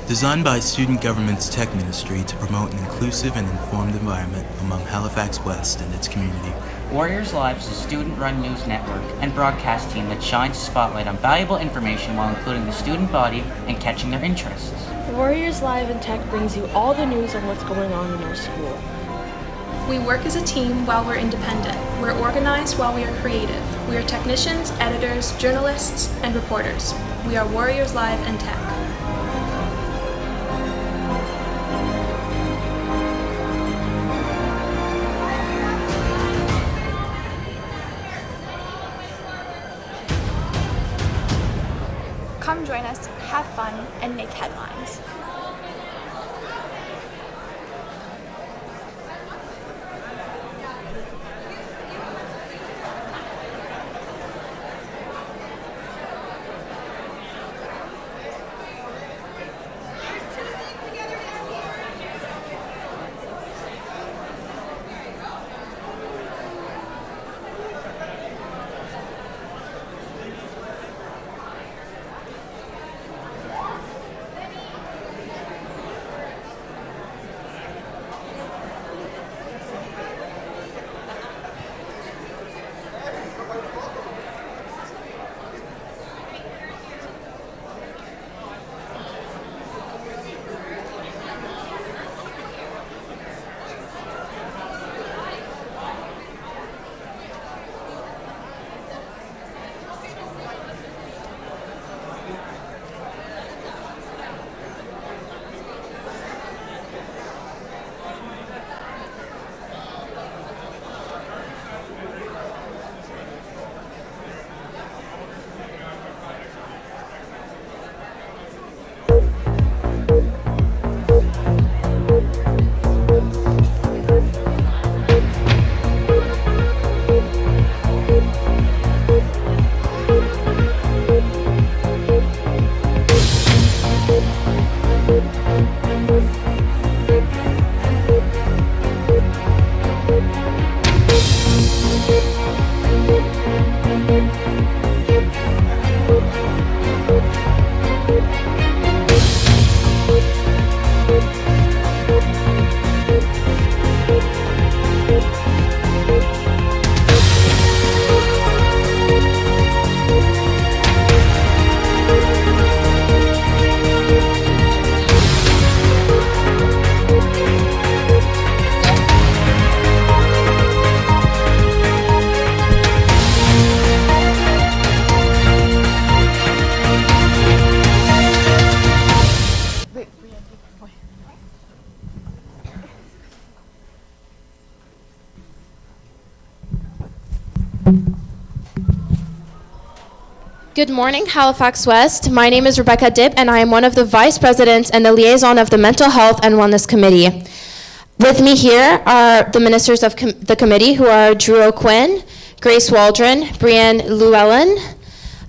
Designed by Student Government's Tech Ministry to promote an inclusive and informed environment among Halifax West and its community. Warriors Live is a student-run news network and broadcast team that shines a spotlight on valuable information while including the student body and catching their interests. Warriors Live and Tech brings you all the news on what's going on in our school. We work as a team while we're independent. We're organized while we are creative. We are technicians, editors, journalists, and reporters. We are Warriors Live and Tech. Come join us, have fun, and make headlines. Good morning, Halifax West. My name is Rebecca Dipp, and I am one of the vice presidents and the liaison of the Mental Health and Wellness Committee. With me here are the ministers of the committee, who are Drew O'Quinn, Grace Waldron, Brianne Llewellyn,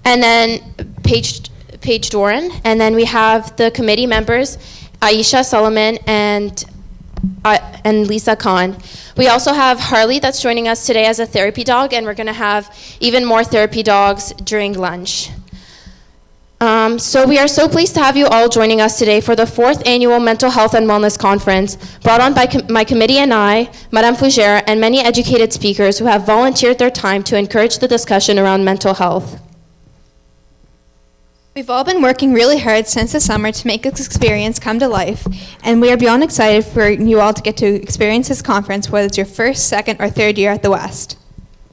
and then Paige Doran. And then we have the committee members, Aisha Solomon and Lisa Khan. We also have Harley that's joining us today as a therapy dog, and we're going to have even more therapy dogs during lunch. So we are so pleased to have you all joining us today for the 4th Annual Mental Health and Wellness Conference, brought on by my committee and I, Madame Fougere, and many educated speakers who have volunteered their time to encourage the discussion around mental health. We've all been working really hard since the summer to make this experience come to life, and we are beyond excited for you all to get to experience this conference, whether it's your first, second, or third year at the West.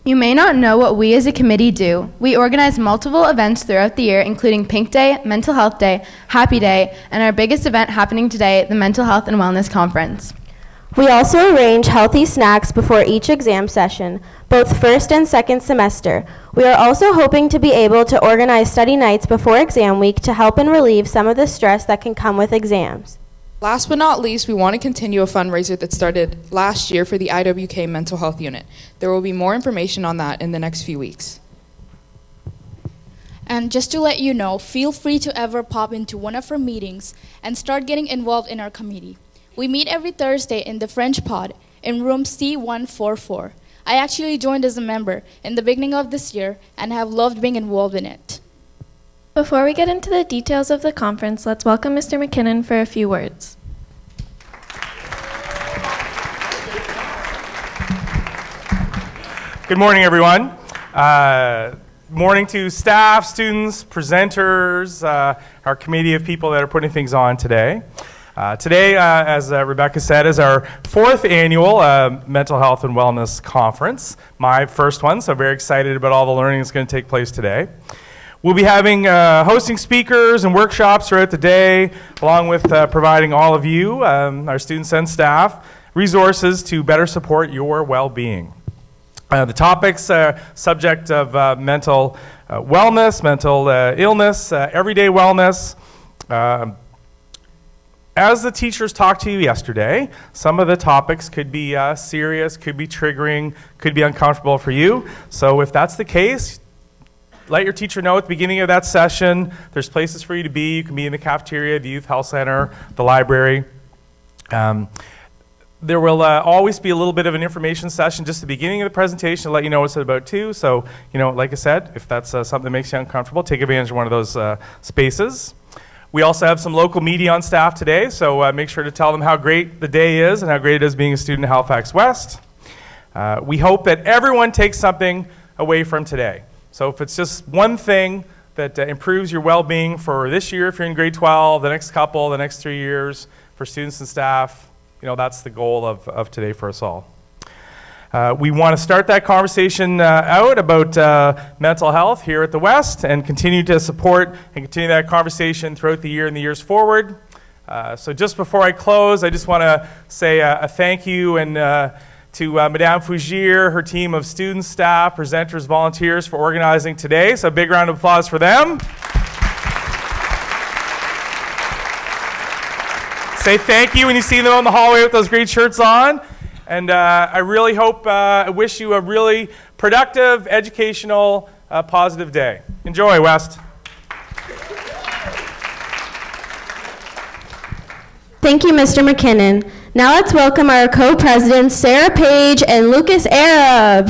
You may not know what we as a committee do. We organize multiple events throughout the year, including Pink Day, Mental Health Day, Happy Day, and our biggest event happening today, the Mental Health and Wellness Conference. We also arrange healthy snacks before each exam session, both first and second semester. We are also hoping to be able to organize study nights before exam week to help and relieve some of the stress that can come with exams. Last but not least, we want to continue a fundraiser that started last year for the IWK Mental Health Unit. There will be more information on that in the next few weeks. And just to let you know, feel free to ever pop into one of our meetings and start getting involved in our committee. We meet every Thursday in the French Pod in room C144. I actually joined as a member in the beginning of this year and have loved being involved in it. Before we get into the details of the conference, let's welcome Mr. McKinnon for a few words. Good morning, everyone. Morning to staff, students, presenters, our committee of people that are putting things on today. Today, as Rebecca said, is our 4th annual Mental Health and Wellness Conference, my first one, so very excited about all the learning that's going to take place today. We'll be having hosting speakers and workshops throughout the day, along with providing all of you, our students and staff, resources to better support your well-being. The topics are subject of mental wellness, mental illness, everyday wellness. As the teachers talked to you yesterday, some of the topics could be serious, could be triggering, could be uncomfortable for you. So if that's the case, let your teacher know at the beginning of that session. There's places for you to be. You can be in the cafeteria, the youth health center, the library. There will always be a little bit of an information session just at the beginning of the presentation to let you know what's about too. So, like I said, if that's something that makes you uncomfortable, take advantage of one of those spaces. We also have some local media on staff today, so make sure to tell them how great the day is and how great it is being a student at Halifax West. We hope that everyone takes something away from today. So if it's just one thing that improves your well-being for this year, if you're in grade 12, the next couple, the next 3 years, for students and staff, that's the goal of today for us all. We want to start that conversation out about mental health here at the West and continue to support and continue that conversation throughout the year and the years forward. So just before I close, I just want to say a thank you to Madame Fougere, her team of students, staff, presenters, volunteers for organizing today. So a big round of applause for them. Say thank you when you see them in the hallway with those great shirts on. And I really hope, I wish you a really productive, educational, positive day. Enjoy, West. Thank you, Mr. McKinnon. Now let's welcome our co-presidents, Sarah Page and Lucas Arab.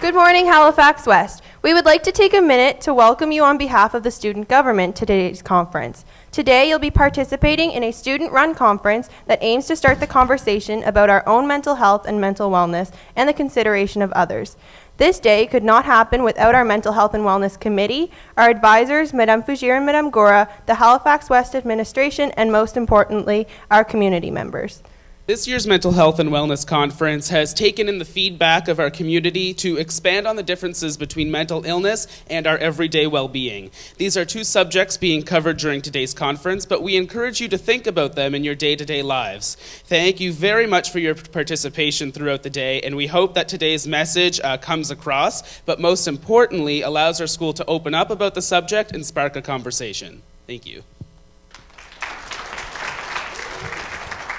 Good morning, Halifax West. We would like to take a minute to welcome you on behalf of the student government to today's conference. Today, you'll be participating in a student-run conference that aims to start the conversation about our own mental health and mental wellness and the consideration of others. This day could not happen without our Mental Health and Wellness Committee, our advisors, Madame Fougere and Madame Gora, the Halifax West administration, and most importantly, our community members. This year's Mental Health and Wellness Conference has taken in the feedback of our community to expand on the differences between mental illness and our everyday well-being. These are two subjects being covered during today's conference, but we encourage you to think about them in your day-to-day lives. Thank you very much for your participation throughout the day, and we hope that today's message comes across, but most importantly, allows our school to open up about the subject and spark a conversation. Thank you.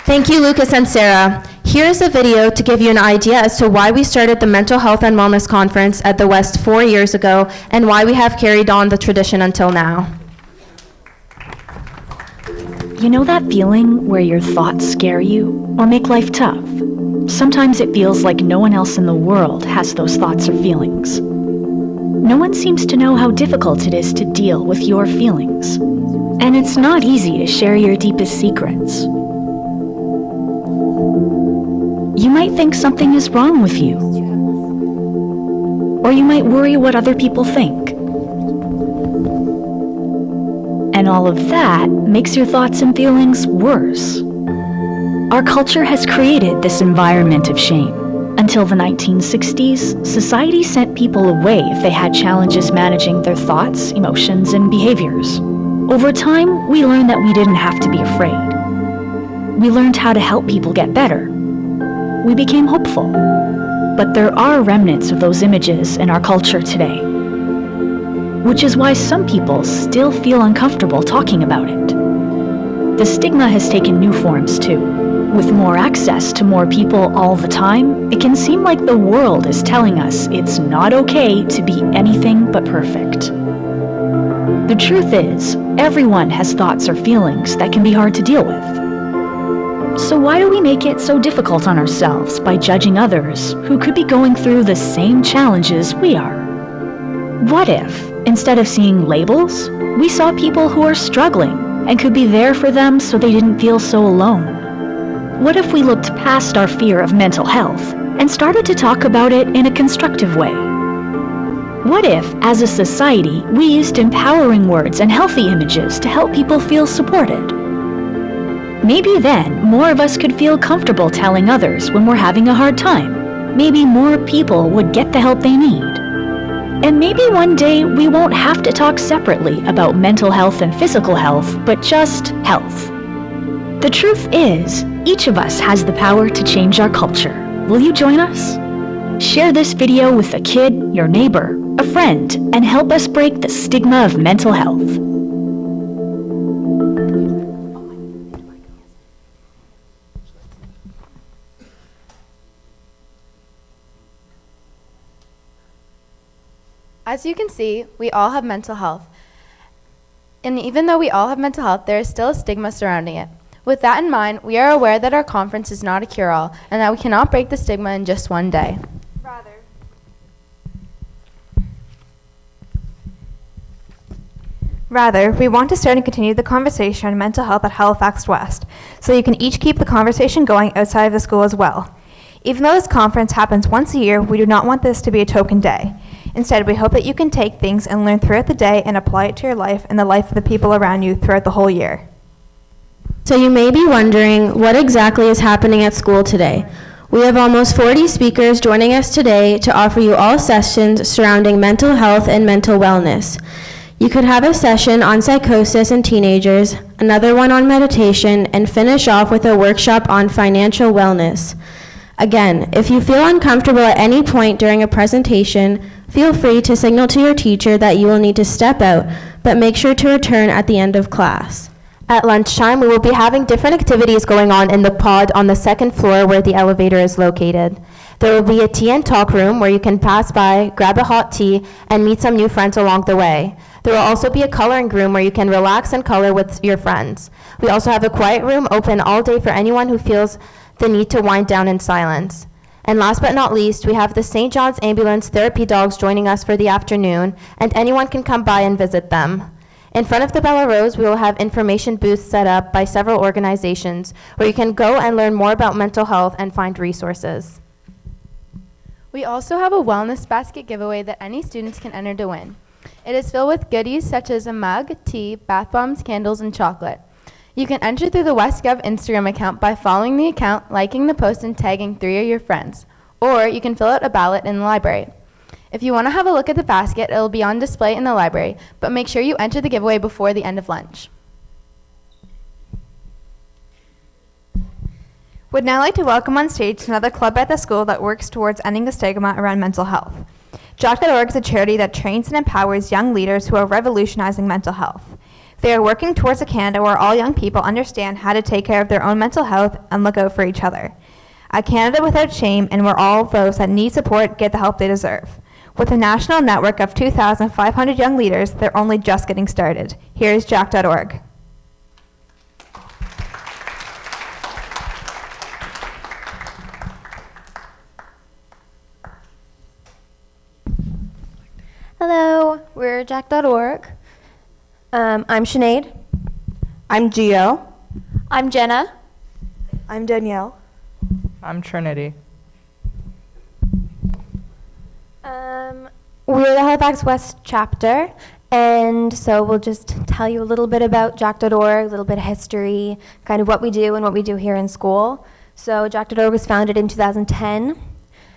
Thank you, Lucas and Sarah. Here's a video to give you an idea as to why we started the Mental Health and Wellness Conference at the West 4 years ago and why we have carried on the tradition until now. You know that feeling where your thoughts scare you or make life tough? Sometimes it feels like no one else in the world has those thoughts or feelings. No one seems to know how difficult it is to deal with your feelings. And it's not easy to share your deepest secrets. You might think something is wrong with you. Or you might worry what other people think. And all of that makes your thoughts and feelings worse. Our culture has created this environment of shame. Until the 1960s, society sent people away if they had challenges managing their thoughts, emotions, and behaviors. Over time, we learned that we didn't have to be afraid. We learned how to help people get better. We became hopeful. But there are remnants of those images in our culture today, which is why some people still feel uncomfortable talking about it. The stigma has taken new forms too. With more access to more people all the time, it can seem like the world is telling us it's not okay to be anything but perfect. The truth is, everyone has thoughts or feelings that can be hard to deal with. So why do we make it so difficult on ourselves by judging others who could be going through the same challenges we are? What if, instead of seeing labels, we saw people who are struggling and could be there for them so they didn't feel so alone? What if we looked past our fear of mental health and started to talk about it in a constructive way? What if, as a society, we used empowering words and healthy images to help people feel supported? Maybe then, more of us could feel comfortable telling others when we're having a hard time. Maybe more people would get the help they need. And maybe one day we won't have to talk separately about mental health and physical health, but just health. The truth is, each of us has the power to change our culture. Will you join us? Share this video with a kid, your neighbor, a friend, and help us break the stigma of mental health. As you can see, we all have mental health. And even though we all have mental health, there is still a stigma surrounding it. With that in mind, we are aware that our conference is not a cure-all and that we cannot break the stigma in just one day. Rather, we want to start and continue the conversation on mental health at Halifax West, so you can each keep the conversation going outside of the school as well. Even though this conference happens once a year, we do not want this to be a token day. Instead, we hope that you can take things and learn throughout the day and apply it to your life and the life of the people around you throughout the whole year. So you may be wondering what exactly is happening at school today. We have almost 40 speakers joining us today to offer you all sessions surrounding mental health and mental wellness. You could have a session on psychosis in teenagers, another one on meditation, and finish off with a workshop on financial wellness. Again, if you feel uncomfortable at any point during a presentation, feel free to signal to your teacher that you will need to step out, but make sure to return at the end of class. At lunchtime, we will be having different activities going on in the pod on the second floor where the elevator is located. There will be a tea and talk room where you can pass by, grab a hot tea, and meet some new friends along the way. There will also be a coloring room where you can relax and color with your friends. We also have a quiet room open all day for anyone who feels the need to wind down in silence. And last but not least, we have the St. John's Ambulance Therapy Dogs joining us for the afternoon, and anyone can come by and visit them. In front of the Bella Rose, we will have information booths set up by several organizations where you can go and learn more about mental health and find resources. We also have a wellness basket giveaway that any students can enter to win. It is filled with goodies such as a mug, tea, bath bombs, candles, and chocolate. You can enter through the WestGov Instagram account by following the account, liking the post, and tagging 3 of your friends. Or you can fill out a ballot in the library. If you want to have a look at the basket, it will be on display in the library, but make sure you enter the giveaway before the end of lunch. Would now like to welcome on stage another club at the school that works towards ending the stigma around mental health. JOC.org is a charity that trains and empowers young leaders who are revolutionizing mental health. They are working towards a Canada where all young people understand how to take care of their own mental health and look out for each other. A Canada without shame, and where all those that need support get the help they deserve. With a national network of 2,500 young leaders, they're only just getting started. Here's JOC.org. Hello, we're JOC.org. I'm Sinead. I'm Gio. I'm Jenna. I'm Danielle. I'm Trinity. We're the Halifax West chapter, and so we'll just tell you a little bit about JOC.org, a little bit of history, kind of what we do and what we do here in school. So JOC.org was founded in 2010,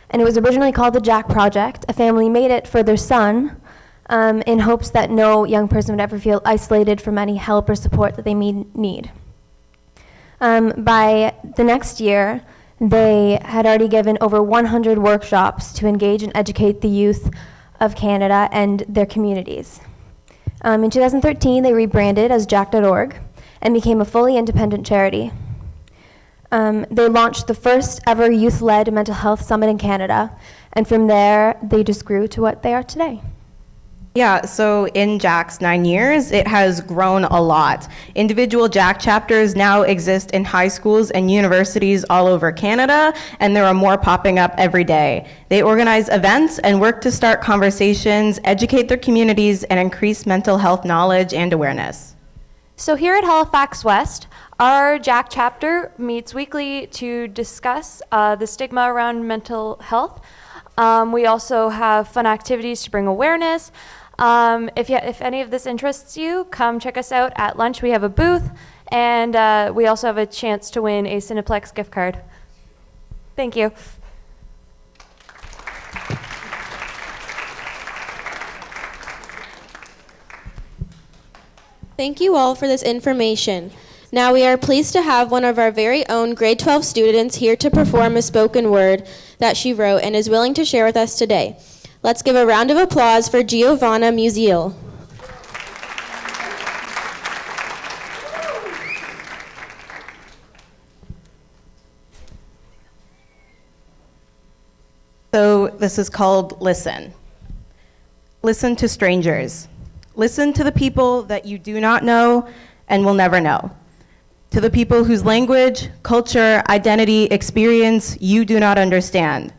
and it was originally called the Jack Project. A family made it for their son in hopes that no young person would ever feel isolated from any help or support that they need. By the next year, they had already given over 100 workshops to engage and educate the youth of Canada and their communities. In 2013, they rebranded as JOC.org and became a fully independent charity. They launched the first ever youth-led mental health summit in Canada, and from there, they just grew to what they are today. Yeah, so in Jack's 9 years, it has grown a lot. Individual Jack chapters now exist in high schools and universities all over Canada, and there are more popping up every day. They organize events and work to start conversations, educate their communities, and increase mental health knowledge and awareness. So here at Halifax West, our Jack chapter meets weekly to discuss the stigma around mental health. We also have fun activities to bring awareness. If any of this interests you, come check us out at lunch. We have a booth, and we also have a chance to win a Cineplex gift card. Thank you. Thank you all for this information. Now we are pleased to have one of our very own grade 12 students here to perform a spoken word that she wrote and is willing to share with us today. Let's give a round of applause for Giovanna Musiel. So this is called Listen. Listen to strangers. Listen to the people that you do not know and will never know. To the people whose language, culture, identity, experience you do not understand,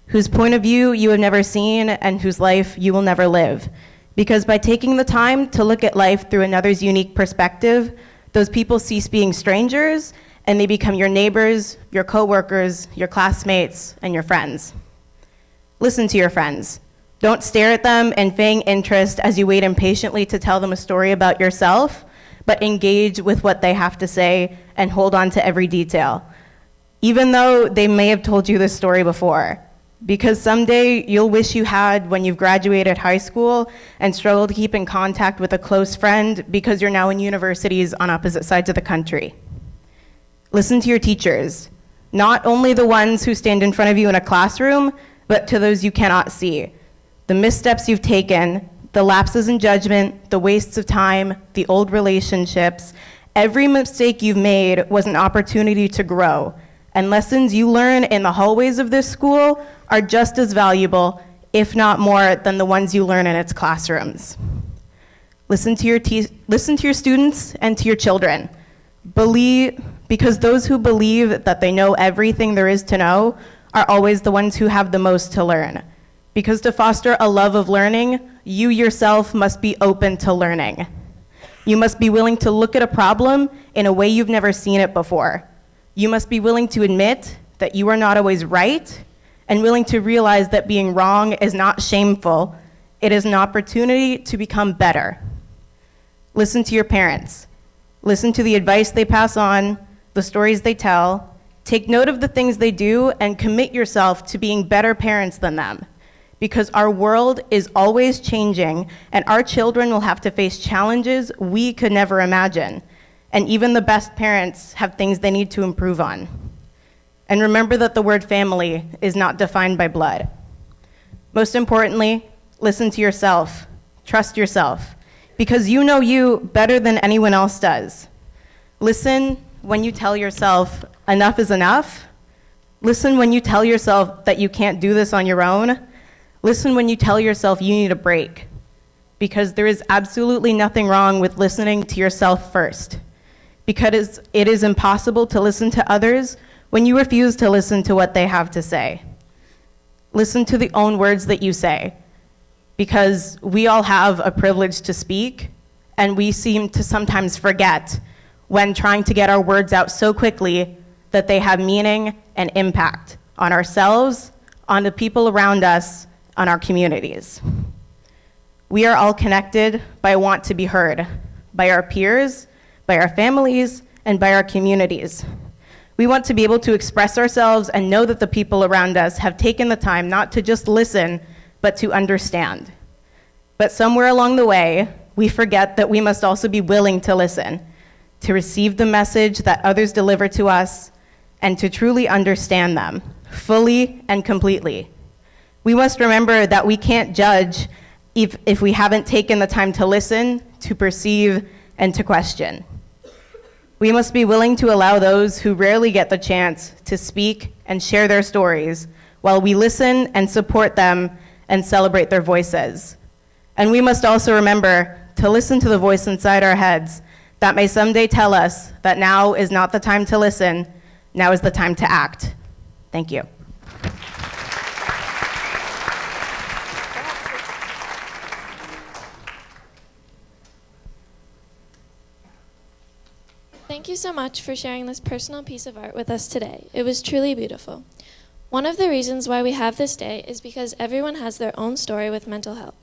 whose point of view you have never seen, and whose life you will never live. Because by taking the time to look at life through another's unique perspective, those people cease being strangers, and they become your neighbors, your coworkers, your classmates, and your friends. Listen to your friends. Don't stare at them and feign interest as you wait impatiently to tell them a story about yourself, but engage with what they have to say and hold on to every detail, even though they may have told you this story before. Because someday you'll wish you had when you've graduated high school and struggle to keep in contact with a close friend because you're now in universities on opposite sides of the country. Listen to your teachers, not only the ones who stand in front of you in a classroom, but to those you cannot see. The missteps you've taken, the lapses in judgment, the wastes of time, the old relationships, every mistake you've made was an opportunity to grow. And lessons you learn in the hallways of this school are just as valuable, if not more, than the ones you learn in its classrooms. Listen to your students and to your children. Because those who believe that they know everything there is to know are always the ones who have the most to learn. Because to foster a love of learning, you yourself must be open to learning. You must be willing to look at a problem in a way you've never seen it before. You must be willing to admit that you are not always right, and willing to realize that being wrong is not shameful. It is an opportunity to become better. Listen to your parents. Listen to the advice they pass on, the stories they tell. Take note of the things they do and commit yourself to being better parents than them. Because our world is always changing, and our children will have to face challenges we could never imagine. And even the best parents have things they need to improve on. And remember that the word family is not defined by blood. Most importantly, listen to yourself. Trust yourself. Because you know you better than anyone else does. Listen when you tell yourself enough is enough. Listen when you tell yourself that you can't do this on your own. Listen when you tell yourself you need a break. Because there is absolutely nothing wrong with listening to yourself first. Because it is impossible to listen to others when you refuse to listen to what they have to say. Listen to the own words that you say, because we all have a privilege to speak, and we seem to sometimes forget when trying to get our words out so quickly that they have meaning and impact on ourselves, on the people around us, on our communities. We are all connected by a want to be heard, by our peers, by our families, and by our communities. We want to be able to express ourselves and know that the people around us have taken the time not to just listen, but to understand. But somewhere along the way, we forget that we must also be willing to listen, to receive the message that others deliver to us, and to truly understand them, fully and completely. We must remember that we can't judge if we haven't taken the time to listen, to perceive, and to question. We must be willing to allow those who rarely get the chance to speak and share their stories while we listen and support them and celebrate their voices. And we must also remember to listen to the voice inside our heads that may someday tell us that now is not the time to listen, now is the time to act. Thank you. Thank you so much for sharing this personal piece of art with us today. It was truly beautiful. One of the reasons why we have this day is because everyone has their own story with mental health.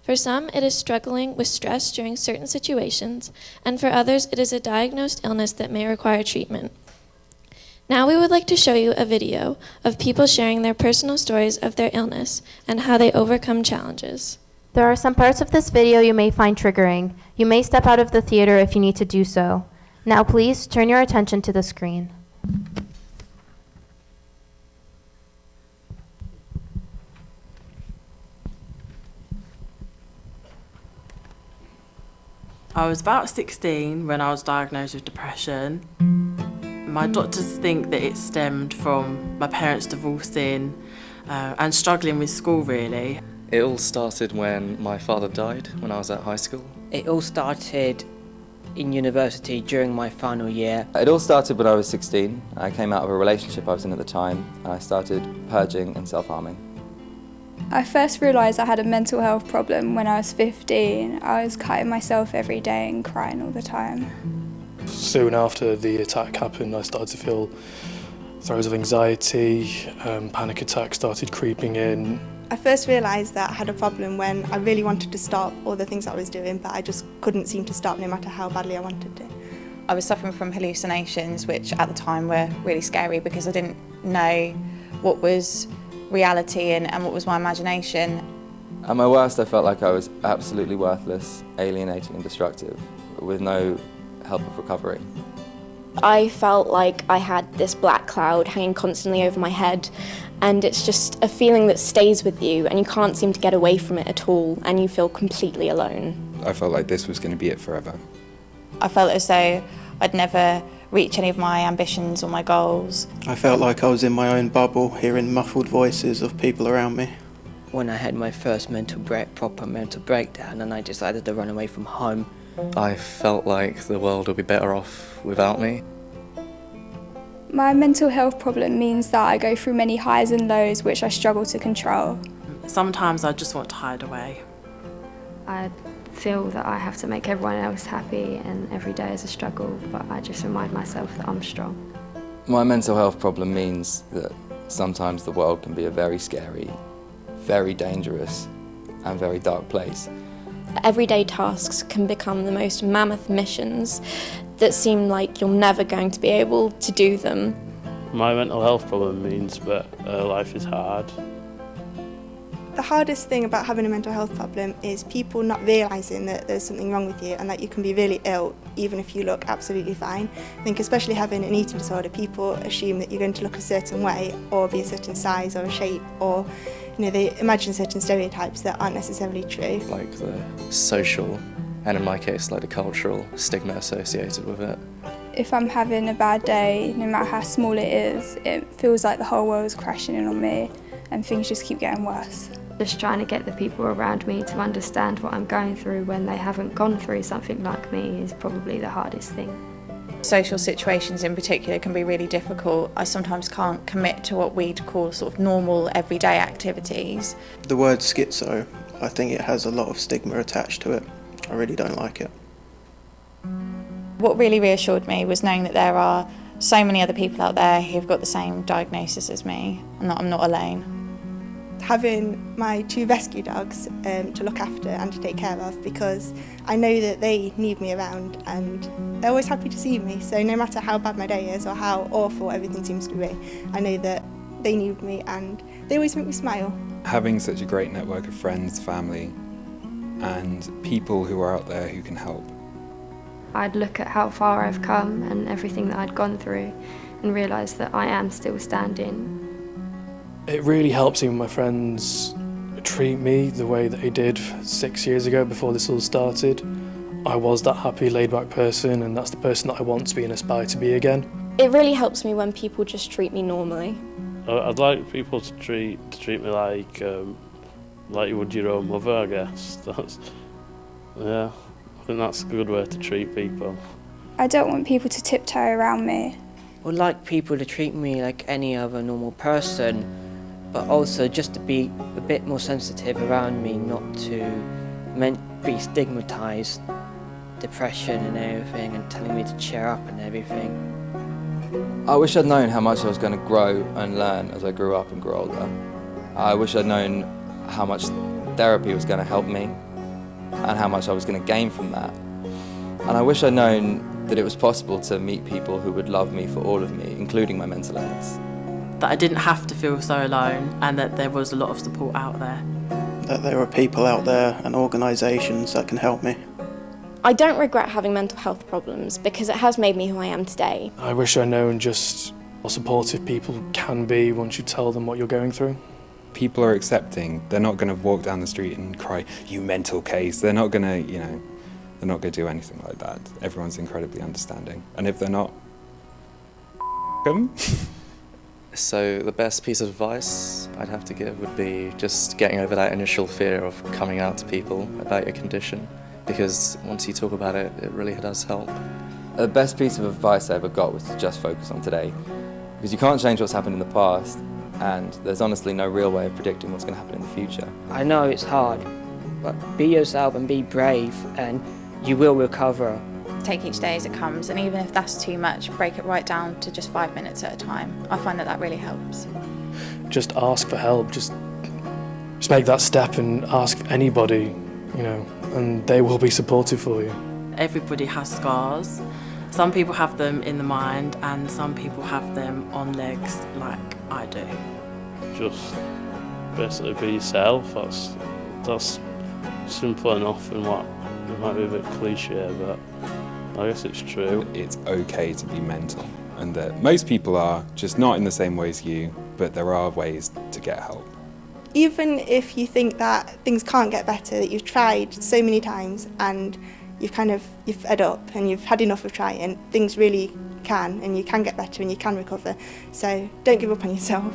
For some, it is struggling with stress during certain situations, and for others, it is a diagnosed illness that may require treatment. Now we would like to show you a video of people sharing their personal stories of their illness and how they overcome challenges. There are some parts of this video you may find triggering. You may step out of the theater if you need to do so. Now please turn your attention to the screen. I was about 16 when I was diagnosed with depression. My doctors think that it stemmed from my parents divorcing and struggling with school, really. It all started when my father died when I was at high school. It all started in university during my final year. It all started when I was 16. I came out of a relationship I was in at the time, and I started purging and self-harming. I first realised I had a mental health problem when I was 15. I was cutting myself every day and crying all the time. Soon after the attack happened, I started to feel throes of anxiety, panic attacks started creeping in. I first realised that I had a problem when I really wanted to stop all the things I was doing, but I just couldn't seem to stop no matter how badly I wanted to. I was suffering from hallucinations, which at the time were really scary because I didn't know what was reality and what was my imagination. At my worst, I felt like I was absolutely worthless, alienating and destructive, with no help of recovery. I felt like I had this black cloud hanging constantly over my head, and it's just a feeling that stays with you and you can't seem to get away from it at all, and you feel completely alone. I felt like this was going to be it forever. I felt as though I'd never reach any of my ambitions or my goals. I felt like I was in my own bubble, hearing muffled voices of people around me. When I had my first proper mental breakdown, and I decided to run away from home. I felt like the world would be better off without me. My mental health problem means that I go through many highs and lows which I struggle to control. Sometimes I just want to hide away. I feel that I have to make everyone else happy and every day is a struggle, but I just remind myself that I'm strong. My mental health problem means that sometimes the world can be a very scary, very dangerous and very dark place. Everyday tasks can become the most mammoth missions that seem like you're never going to be able to do them. My mental health problem means that life is hard. The hardest thing about having a mental health problem is people not realising that there's something wrong with you and that you can be really ill even if you look absolutely fine. I think especially having an eating disorder, people assume that you're going to look a certain way or be a certain size or a shape, or they imagine certain stereotypes that aren't necessarily true. Like the social, and in my case like the cultural stigma associated with it. If I'm having a bad day, no matter how small it is, it feels like the whole world's crashing in on me and things just keep getting worse. Just trying to get the people around me to understand what I'm going through when they haven't gone through something like me is probably the hardest thing. Social situations in particular can be really difficult. I sometimes can't commit to what we'd call sort of normal everyday activities. The word schizo, I think it has a lot of stigma attached to it. I really don't like it. What really reassured me was knowing that there are so many other people out there who've got the same diagnosis as me and that I'm not alone. Having my 2 rescue dogs to look after and to take care of, because I know that they need me around and they're always happy to see me, so no matter how bad my day is or how awful everything seems to be, I know that they need me and they always make me smile. Having such a great network of friends, family and people who are out there who can help. I'd look at how far I've come and everything that I'd gone through and realise that I am still standing. It really helps even my friends treat me the way that they did 6 years ago before this all started. I was that happy, laid-back person, and that's the person that I want to be and aspire to be again. It really helps me when people just treat me normally. I'd like people to treat me like like you would your own mother, I guess. I think that's a good way to treat people. I don't want people to tiptoe around me. I would like people to treat me like any other normal person, but also just to be a bit more sensitive around me, not to be stigmatised, depression and everything, and telling me to cheer up and everything. I wish I'd known how much I was going to grow and learn as I grew up and grew older. I wish I'd known how much therapy was going to help me and how much I was going to gain from that. And I wish I'd known that it was possible to meet people who would love me for all of me, including my mental illness. That I didn't have to feel so alone and that there was a lot of support out there. That there are people out there and organisations that can help me. I don't regret having mental health problems because it has made me who I am today. I wish I'd known just how supportive people can be once you tell them what you're going through. People are accepting. They're not going to walk down the street and cry, "You mental case." They're not going to, they're not going to do anything like that. Everyone's incredibly understanding. And if they're not, them. So the best piece of advice I'd have to give would be just getting over that initial fear of coming out to people about your condition, because once you talk about it, it really does help. The best piece of advice I ever got was to just focus on today, because you can't change what's happened in the past, and there's honestly no real way of predicting what's going to happen in the future. I know it's hard, but be yourself and be brave, and you will recover. Take each day as it comes, and even if that's too much, break it right down to just 5 minutes at a time. I find that really helps. Just ask for help. Just make that step and ask anybody, and they will be supportive for you. Everybody has scars. Some people have them in the mind and some people have them on legs like I do. Just basically be yourself. That's simple enough, and what it might be a bit cliche, but I guess it's true. It's okay to be mental, and that most people are, just not in the same way as you, but there are ways to get help. Even if you think that things can't get better, that you've tried so many times and you've fed up and you've had enough of trying, things really can, and you can get better and you can recover. So don't give up on yourself.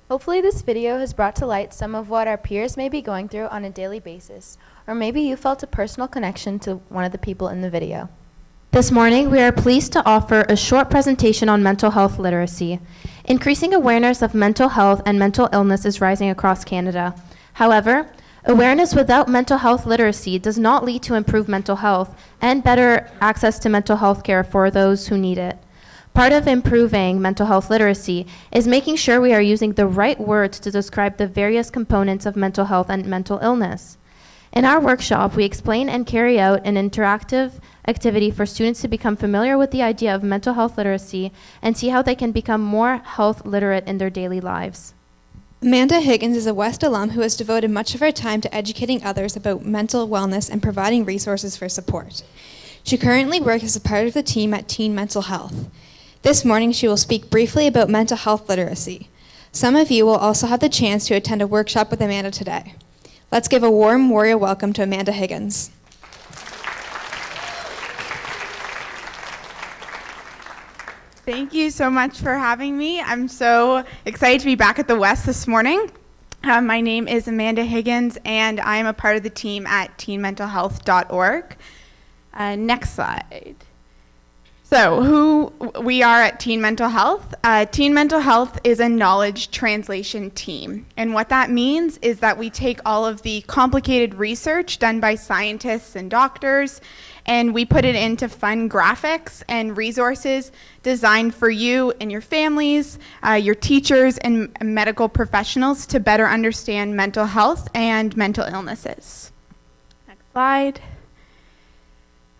Hopefully this video has brought to light some of what our peers may be going through on a daily basis, or maybe you felt a personal connection to one of the people in the video. This morning, we are pleased to offer a short presentation on mental health literacy. Increasing awareness of mental health and mental illness is rising across Canada. However, awareness without mental health literacy does not lead to improved mental health and better access to mental health care for those who need it. Part of improving mental health literacy is making sure we are using the right words to describe the various components of mental health and mental illness. In our workshop, we explain and carry out an interactive activity for students to become familiar with the idea of mental health literacy and see how they can become more health literate in their daily lives. Amanda Higgins is a West alum who has devoted much of her time to educating others about mental wellness and providing resources for support. She currently works as a part of the team at Teen Mental Health. This morning, she will speak briefly about mental health literacy. Some of you will also have the chance to attend a workshop with Amanda today. Let's give a warm warrior welcome to Amanda Higgins. Thank you so much for having me. I'm so excited to be back at the West this morning. My name is Amanda Higgins, and I am a part of the team at teenmentalhealth.org. Next slide. So who we are at Teen Mental Health. Teen Mental Health is a knowledge translation team. And what that means is that we take all of the complicated research done by scientists and doctors, and we put it into fun graphics and resources designed for you and your families, your teachers, and medical professionals to better understand mental health and mental illnesses. Next slide.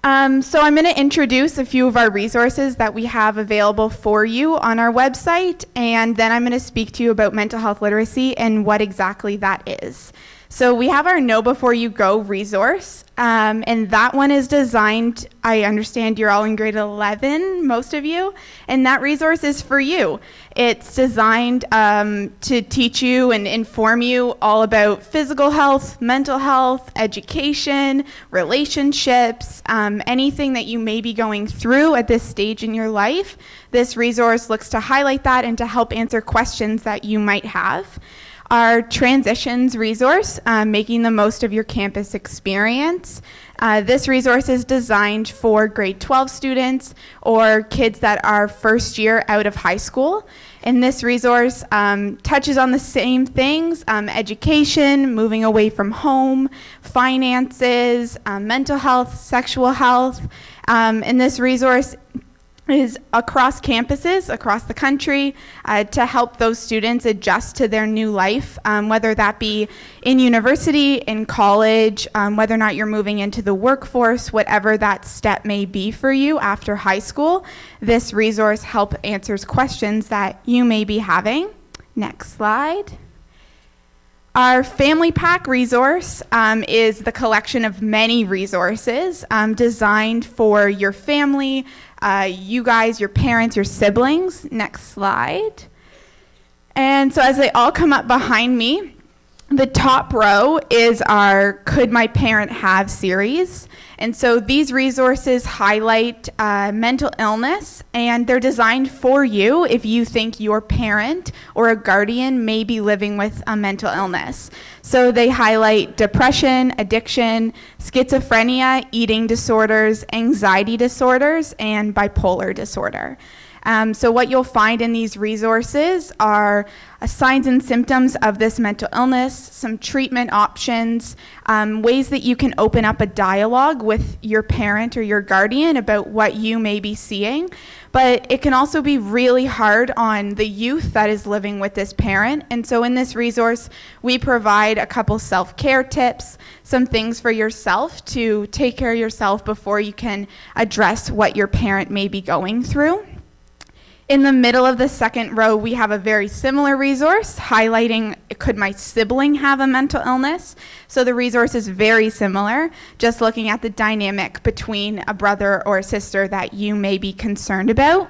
So I'm going to introduce a few of our resources that we have available for you on our website, and then I'm going to speak to you about mental health literacy and what exactly that is. So we have our Know Before You Go resource, and that one is designed, I understand you're all in grade 11, most of you, and that resource is for you. It's designed to teach you and inform you all about physical health, mental health, education, relationships, anything that you may be going through at this stage in your life. This resource looks to highlight that and to help answer questions that you might have. Our Transitions resource, Making the Most of Your Campus Experience. This resource is designed for grade 12 students or kids that are first year out of high school. And this resource touches on the same things, education, moving away from home, finances, mental health, sexual health. And this resource is across campuses, across the country, to help those students adjust to their new life, whether that be in university, in college, whether or not you're moving into the workforce, whatever that step may be for you after high school. This resource answers questions that you may be having. Next slide. Our Family Pack resource is the collection of many resources designed for your family, you guys, your parents, your siblings. Next slide. And so as they all come up behind me, the top row is our Could My Parent Have series. And so these resources highlight mental illness, and they're designed for you if you think your parent or a guardian may be living with a mental illness. So they highlight depression, addiction, schizophrenia, eating disorders, anxiety disorders, and bipolar disorder. So what you'll find in these resources are signs and symptoms of this mental illness, some treatment options, ways that you can open up a dialogue with your parent or your guardian about what you may be seeing. But it can also be really hard on the youth that is living with this parent. And so in this resource, we provide a couple self-care tips, some things for yourself to take care of yourself before you can address what your parent may be going through. In the middle of the second row, we have a very similar resource highlighting, could my sibling have a mental illness? So the resource is very similar, just looking at the dynamic between a brother or a sister that you may be concerned about.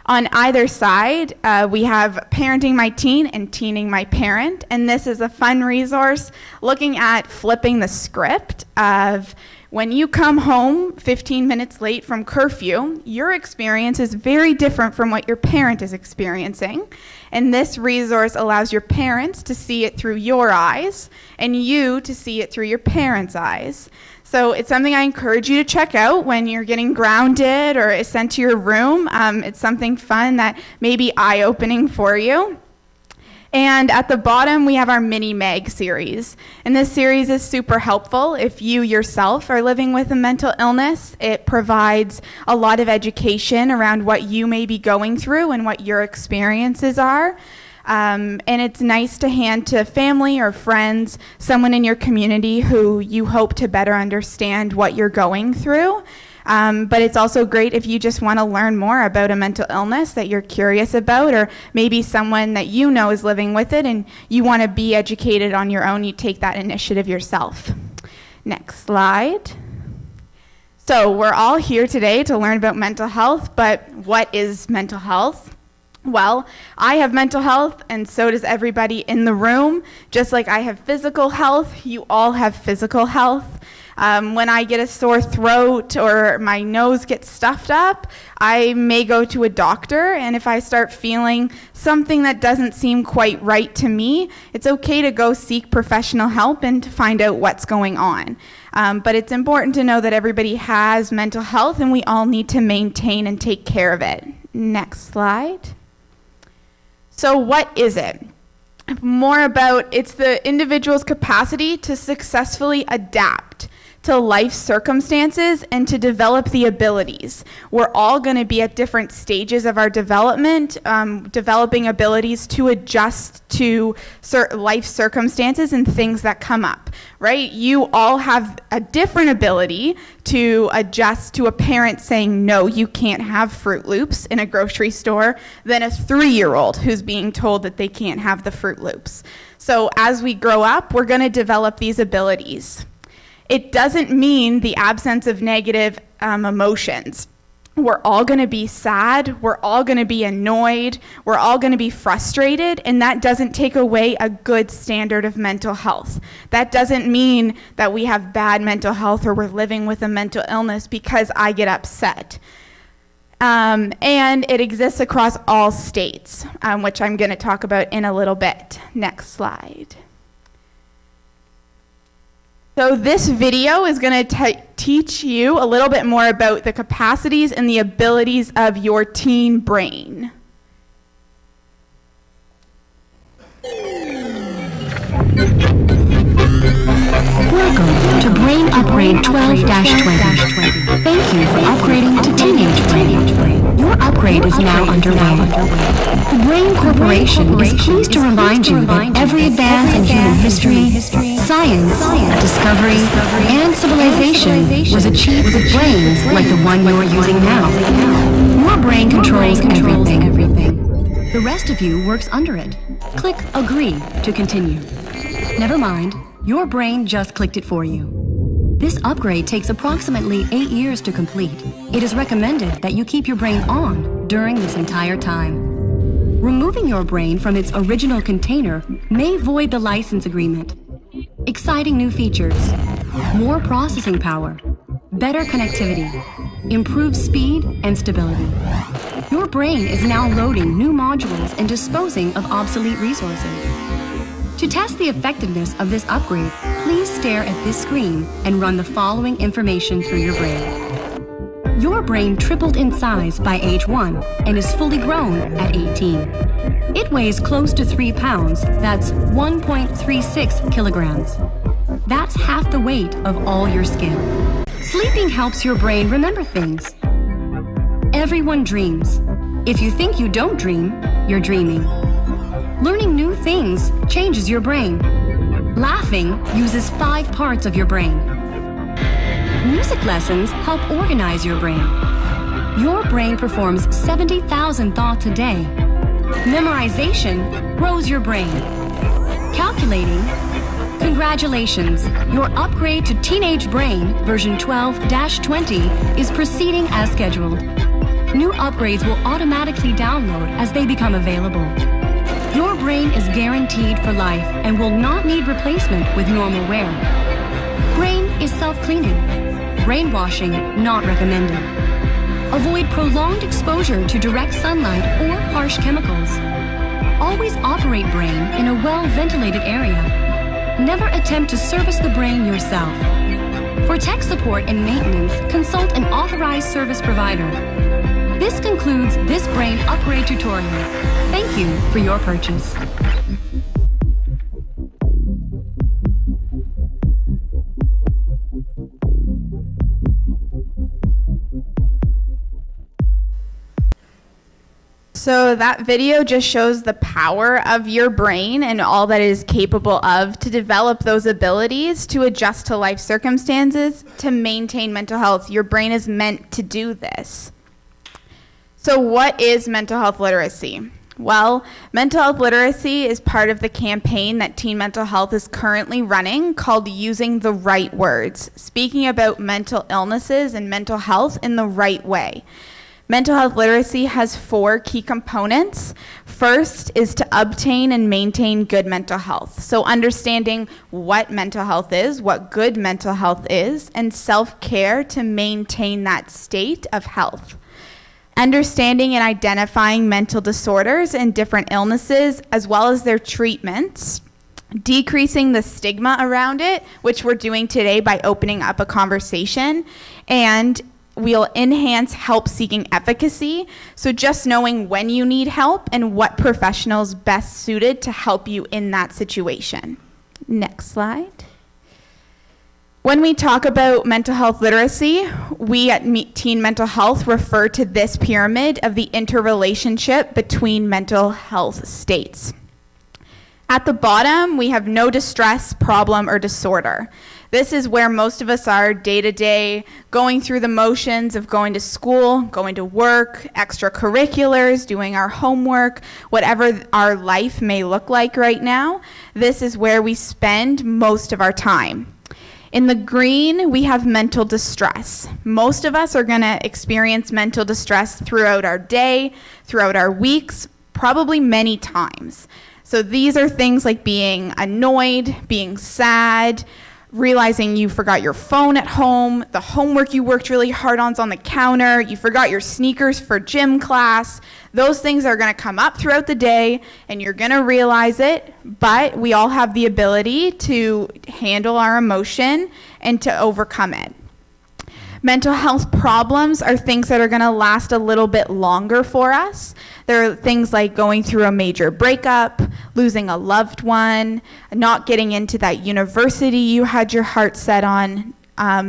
On either side, we have Parenting My Teen and Teening My Parent, and this is a fun resource looking at flipping the script of when you come home 15 minutes late from curfew, your experience is very different from what your parent is experiencing. And this resource allows your parents to see it through your eyes and you to see it through your parents' eyes. So it's something I encourage you to check out when you're getting grounded or is sent to your room. It's something fun that may be eye-opening for you. And at the bottom, we have our Mini Mag series. And this series is super helpful if you yourself are living with a mental illness. It provides a lot of education around what you may be going through and what your experiences are. And it's nice to hand to family or friends, someone in your community who you hope to better understand what you're going through. But it's also great if you just want to learn more about a mental illness that you're curious about, or maybe someone that you know is living with it and you want to be educated on your own. You take that initiative yourself. Next slide. So we're all here today to learn about mental health, but what is mental health? Well, I have mental health, and so does everybody in the room. Just like I have physical health, you all have physical health. When I get a sore throat or my nose gets stuffed up, I may go to a doctor, and if I start feeling something that doesn't seem quite right to me, it's okay to go seek professional help and to find out what's going on. But it's important to know that everybody has mental health, and we all need to maintain and take care of it. Next slide. So what is it? More about, it's the individual's capacity to successfully adapt to life circumstances and to develop the abilities. We're all going to be at different stages of our development, developing abilities to adjust to life circumstances and things that come up, right? You all have a different ability to adjust to a parent saying, no, you can't have Fruit Loops in a grocery store, than a 3-year-old who's being told that they can't have the Fruit Loops. So as we grow up, we're going to develop these abilities. It doesn't mean the absence of negative emotions. We're all going to be sad, we're all going to be annoyed, we're all going to be frustrated, and that doesn't take away a good standard of mental health. That doesn't mean that we have bad mental health or we're living with a mental illness because I get upset. And it exists across all states, which I'm going to talk about in a little bit. Next slide. So this video is going to teach you a little bit more about the capacities and the abilities of your teen brain. Welcome to Brain Upgrade 12-20. Thank you for upgrading to Teenage Brain. Your upgrade is now underway. The Brain Corporation is pleased to remind you that every advance in human history, science, discovery, and civilization was achieved with brains like the one you are using now. Your brain controls everything. The rest of you works under it. Click Agree to continue. Never mind, your brain just clicked it for you. This upgrade takes approximately 8 years to complete. It is recommended that you keep your brain on during this entire time. Removing your brain from its original container may void the license agreement. Exciting new features, more processing power, better connectivity, improved speed and stability. Your brain is now loading new modules and disposing of obsolete resources. To test the effectiveness of this upgrade, please stare at this screen and run the following information through your brain. Your brain tripled in size by age 1 and is fully grown at 18. It weighs close to 3 pounds, that's 1.36 kilograms. That's half the weight of all your skin. Sleeping helps your brain remember things. Everyone dreams. If you think you don't dream, you're dreaming. Learning new things changes your brain. Laughing uses 5 parts of your brain. Music lessons help organize your brain. Your brain performs 70,000 thoughts a day. Memorization grows your brain. Calculating. Congratulations, your upgrade to Teenage Brain version 12-20 is proceeding as scheduled. New upgrades will automatically download as they become available. Your brain is guaranteed for life and will not need replacement with normal wear. Brain is self-cleaning. Brainwashing not recommended. Avoid prolonged exposure to direct sunlight or harsh chemicals. Always operate brain in a well-ventilated area. Never attempt to service the brain yourself. For tech support and maintenance, consult an authorized service provider. This concludes this brain upgrade tutorial. Thank you for your purchase. So that video just shows the power of your brain and all that it is capable of to develop those abilities to adjust to life circumstances, to maintain mental health. Your brain is meant to do this. So what is mental health literacy? Well, mental health literacy is part of the campaign that Teen Mental Health is currently running called Using the Right Words, speaking about mental illnesses and mental health in the right way. Mental health literacy has 4 key components. First is to obtain and maintain good mental health. So understanding what mental health is, what good mental health is, and self-care to maintain that state of health. Understanding and identifying mental disorders and different illnesses, as well as their treatments. Decreasing the stigma around it, which we're doing today by opening up a conversation. And we'll enhance help-seeking efficacy, so just knowing when you need help and what professionals best suited to help you in that situation. Next slide. When we talk about mental health literacy, we at Teen Mental Health refer to this pyramid of the interrelationship between mental health states. At the bottom, we have no distress, problem, or disorder. This is where most of us are day to day, going through the motions of going to school, going to work, extracurriculars, doing our homework, whatever our life may look like right now. This is where we spend most of our time. In the green, we have mental distress. Most of us are going to experience mental distress throughout our day, throughout our weeks, probably many times. So these are things like being annoyed, being sad, realizing you forgot your phone at home, the homework you worked really hard on's on the counter, you forgot your sneakers for gym class. Those things are going to come up throughout the day, and you're going to realize it, but we all have the ability to handle our emotion and to overcome it. Mental health problems are things that are going to last a little bit longer for us. There are things like going through a major breakup, losing a loved one, not getting into that university you had your heart set on.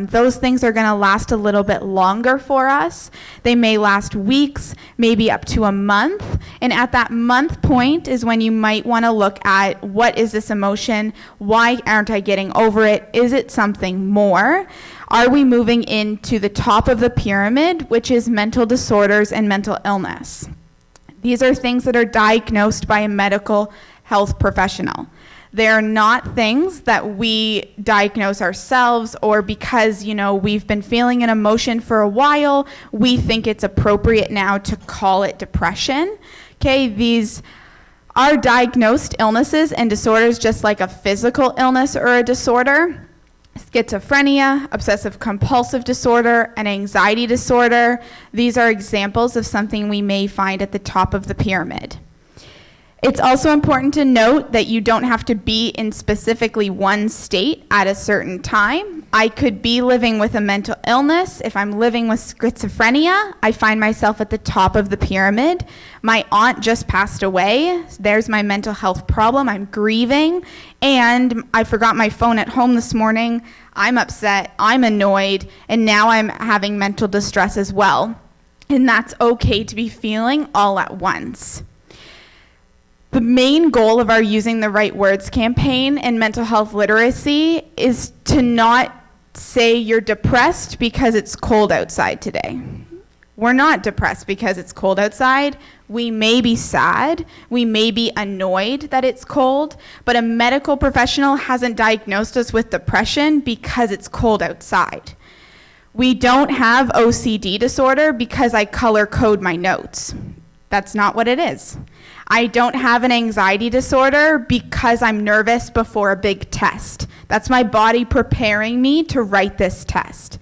Those things are going to last a little bit longer for us. They may last weeks, maybe up to a month. And at that month point is when you might want to look at, what is this emotion? Why aren't I getting over it? Is it something more? Are we moving into the top of the pyramid, which is mental disorders and mental illness? These are things that are diagnosed by a medical health professional. They're not things that we diagnose ourselves, or because, we've been feeling an emotion for a while, we think it's appropriate now to call it depression. Okay, these are diagnosed illnesses and disorders just like a physical illness or a disorder. Schizophrenia, obsessive compulsive disorder, and anxiety disorder. These are examples of something we may find at the top of the pyramid. It's also important to note that you don't have to be in specifically one state at a certain time. I could be living with a mental illness. If I'm living with schizophrenia, I find myself at the top of the pyramid. My aunt just passed away. There's my mental health problem. I'm grieving. And I forgot my phone at home this morning. I'm upset. I'm annoyed. And now I'm having mental distress as well. And that's okay to be feeling all at once. The main goal of our Using the Right Words campaign and mental health literacy is to not say you're depressed because it's cold outside today. We're not depressed because it's cold outside. We may be sad. We may be annoyed that it's cold, but a medical professional hasn't diagnosed us with depression because it's cold outside. We don't have OCD disorder because I color code my notes. That's not what it is. I don't have an anxiety disorder because I'm nervous before a big test. That's my body preparing me to write this test.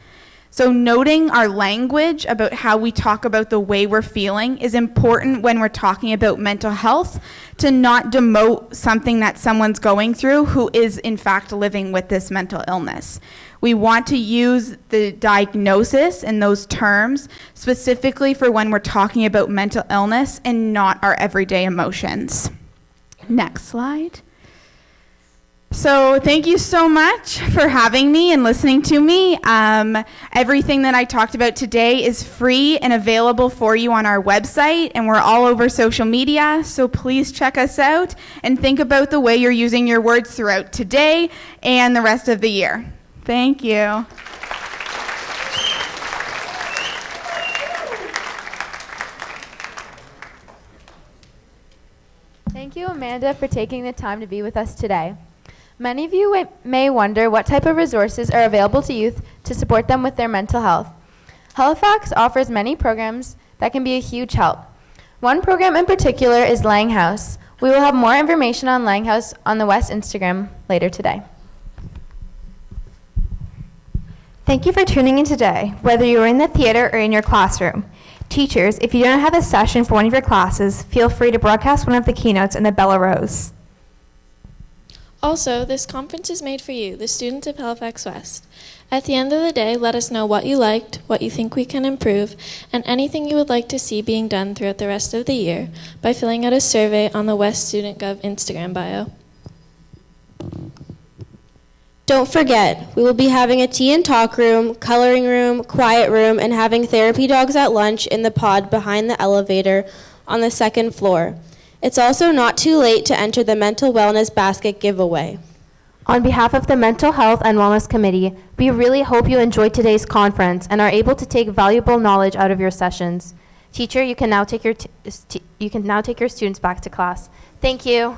So noting our language about how we talk about the way we're feeling is important when we're talking about mental health, to not demote something that someone's going through who is in fact living with this mental illness. We want to use the diagnosis and those terms specifically for when we're talking about mental illness and not our everyday emotions. Next slide. So thank you so much for having me and listening to me. Everything that I talked about today is free and available for you on our website, and we're all over social media, so please check us out and think about the way you're using your words throughout today and the rest of the year. Thank you. Thank you, Amanda, for taking the time to be with us today. Many of you may wonder what type of resources are available to youth to support them with their mental health. Halifax offers many programs that can be a huge help. One program in particular is Langhouse. We will have more information on Langhouse on the West Instagram later today. Thank you for tuning in today, whether you're in the theater or in your classroom. Teachers, if you don't have a session for one of your classes, feel free to broadcast one of the keynotes in the Bella Rose. Also, this conference is made for you, the students of Halifax West. At the end of the day, let us know what you liked, what you think we can improve, and anything you would like to see being done throughout the rest of the year by filling out a survey on the West Student Gov Instagram bio. Don't forget, we will be having a tea and talk room, coloring room, quiet room, and having therapy dogs at lunch in the pod behind the elevator on the 2nd floor. It's also not too late to enter the Mental Wellness Basket giveaway. On behalf of the Mental Health and Wellness Committee, we really hope you enjoyed today's conference and are able to take valuable knowledge out of your sessions. Teacher, you can now take your students back to class. Thank you.